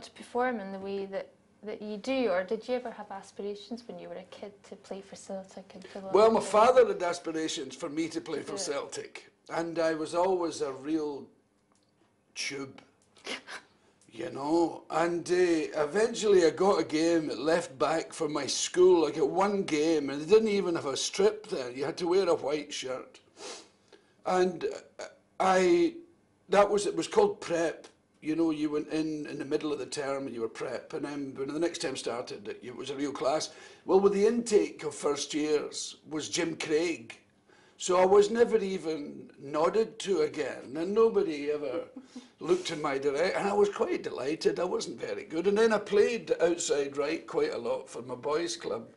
want to perform in the way that you do, or did you ever have aspirations when you were a kid to play for Celtic and fill Well, my father had aspirations for me to play for Celtic, and I was always a real tube, you know. And eventually I got a game at left back for my school. I got one game, and they didn't even have a strip then. You had to wear a white shirt. And it was called prep. You know, you went in the middle of the term and you were prep, and then when the next term started, it was a real class. Well, with the intake of first years was Jim Craig. So I was never even nodded to again, and nobody ever looked in my direction, and I was quite delighted. I wasn't very good. And then I played outside right quite a lot for my boys' club,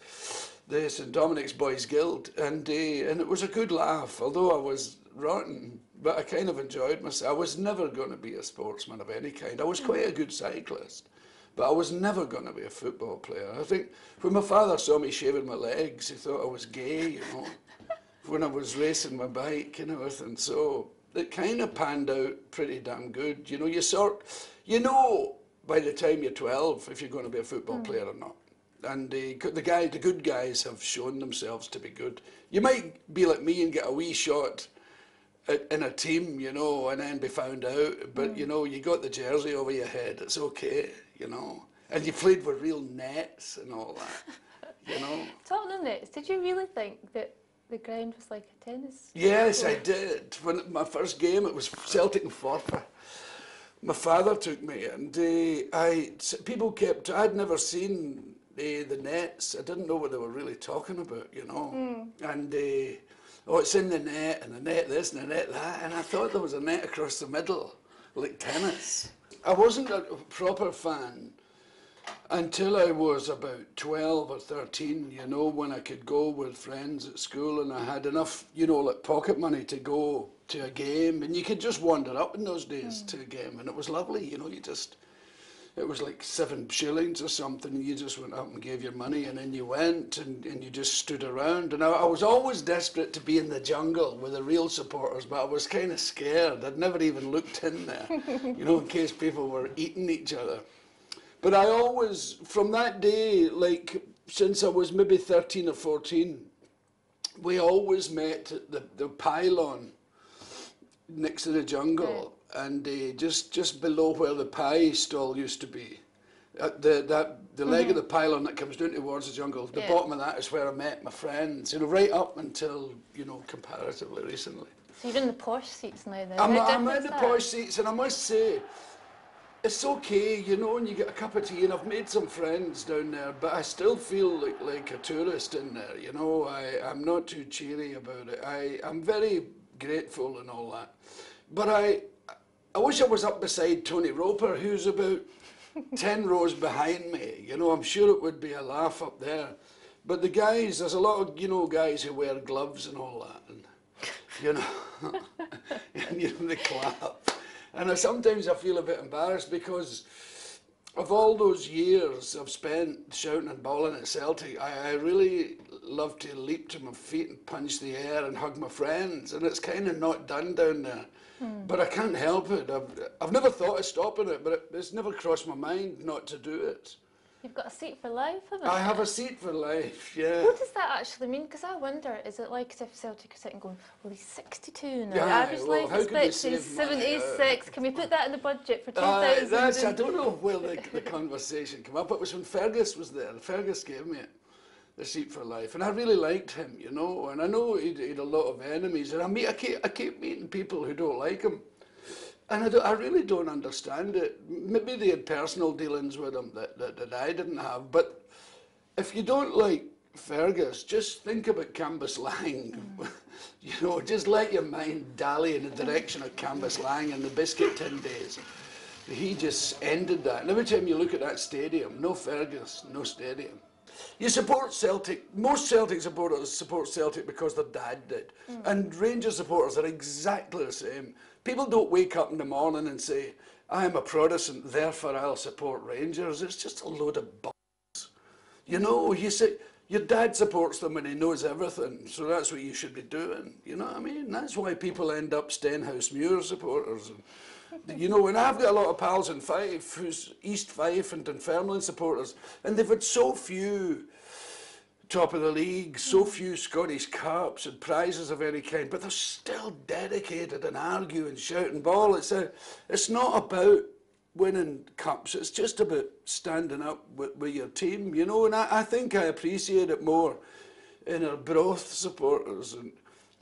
the St Dominic's Boys Guild, and it was a good laugh, although I was rotten, but I kind of enjoyed myself. I was never going to be a sportsman of any kind. I was quite a good cyclist, but I was never going to be a football player. I think when my father saw me shaving my legs, he thought I was gay, you know, when I was racing my bike and everything. So it kind of panned out pretty damn good. You know, you know by the time you're 12 if you're going to be a football player or not. And the good guys have shown themselves to be good. You might be like me and get a wee shot in a team, you know, and then be found out. But, you know, you got the jersey over your head. It's okay, you know. And you played with real nets and all that, you know. Talking of nets, did you really think that the ground was like a tennis? Yes, I did. When my first game, it was Celtic and Forfar. My father took me, and I'd never seen the nets. I didn't know what they were really talking about, you know. And oh, it's in the net, and the net this and the net that, and I thought there was a net across the middle, like tennis. I wasn't a proper fan until I was about 12 or 13, you know, when I could go with friends at school and I had enough, you know, like pocket money to go to a game, and you could just wander up in those days to a game, and it was lovely, you know. It was like 7 shillings or something, and you just went up and gave your money, and then you went and you just stood around. And I was always desperate to be in the jungle with the real supporters, but I was kind of scared. I'd never even looked in there, you know, in case people were eating each other. But I always, from that day, like since I was maybe 13 or 14, we always met at the pylon next to the jungle. And just below where the pie stall used to be, the leg of the pylon that comes down towards the jungle, the bottom of that is where I met my friends, you know, right up until, you know, comparatively recently. So you're in the posh seats now then? I'm in the posh seats, and I must say, it's okay, you know, and you get a cup of tea, and I've made some friends down there, but I still feel like a tourist in there, you know. I'm not too cheery about it. I'm very grateful and all that. But I wish I was up beside Tony Roper, who's about 10 rows behind me. You know, I'm sure it would be a laugh up there. But the guys, there's a lot of, you know, guys who wear gloves and all that, and, you know, and, you know, they clap. And sometimes I feel a bit embarrassed because of all those years I've spent shouting and bawling at Celtic. I really love to leap to my feet and punch the air and hug my friends, and it's kind of not done down there. But I can't help it. I've never thought of stopping it, but it's never crossed my mind not to do it. You've got a seat for life, haven't you? I have a seat for life, yeah. What does that actually mean? Because I wonder, is it like as if Celtic are sitting going, well, he's 62 now, yeah, average life expectancy is 76, can we put that in the budget for 2000? I don't know where the conversation came up. It was when Fergus was there. Fergus gave me the seat for life, and I really liked him, you know, and I know he'd a lot of enemies, and I keep meeting people who don't like him, and I really don't understand it. Maybe they had personal dealings with him that I didn't have, but if you don't like Fergus, just think about Cambuslang. You know, just let your mind dally in the direction of Cambuslang and the biscuit tin days. He just ended that, and every time you look at that stadium, no Fergus, no stadium. You support Celtic. Most Celtic supporters support Celtic because their dad did. And Rangers supporters are exactly the same. People don't wake up in the morning and say, I am a Protestant, therefore I'll support Rangers. It's just a load of bollocks. You know, you say, your dad supports them and he knows everything, so that's what you should be doing. You know what I mean? That's why people end up Stenhousemuir supporters You know, and I've got a lot of pals in Fife, who's East Fife and Dunfermline supporters, and they've had so few top of the league, so few Scottish Cups and prizes of any kind, but they're still dedicated and argue and shout and ball. It's not about winning cups, it's just about standing up with your team, you know, and I think I appreciate it more in our Broth supporters and,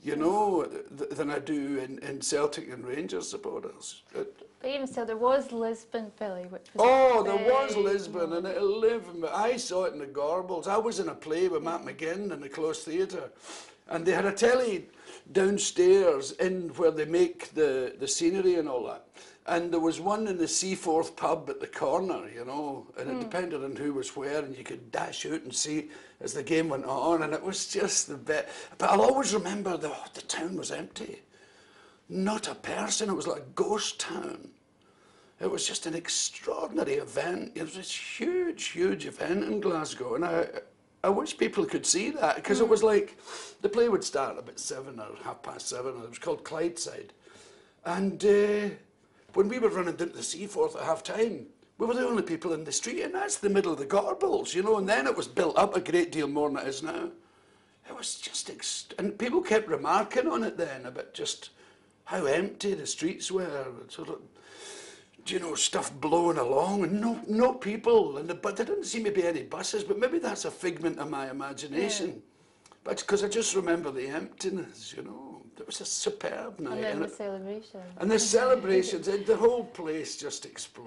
you know, than I do in Celtic and Rangers supporters. But even still, there was Lisbon, Billy, which was Oh, there was big Lisbon, and it'll live. I saw it in the Gorbals. I was in a play with Matt McGinn in the Close Theatre, and they had a telly downstairs in where they make the scenery and all that. And there was one in the Seaforth pub at the corner, you know, and it depended on who was where, and you could dash out and see as the game went on, and it was just the bit. But I'll always remember the town was empty. Not a person. It was like a ghost town. It was just an extraordinary event. It was this huge, huge event in Glasgow, and I wish people could see that, because it was like the play would start about 7 or 7:30, and it was called Clydeside. And when we were running down to the Seaforth at half time, we were the only people in the street, and that's the middle of the Gorbals, you know, and then it was built up a great deal more than it is now. It was just, and people kept remarking on it then about just how empty the streets were, sort of, you know, stuff blowing along and no people, but there didn't seem to be any buses, but maybe that's a figment of my imagination. Yeah. But because I just remember the emptiness, you know. It was a superb night. And then the celebrations. And the celebrations, the whole place just exploded.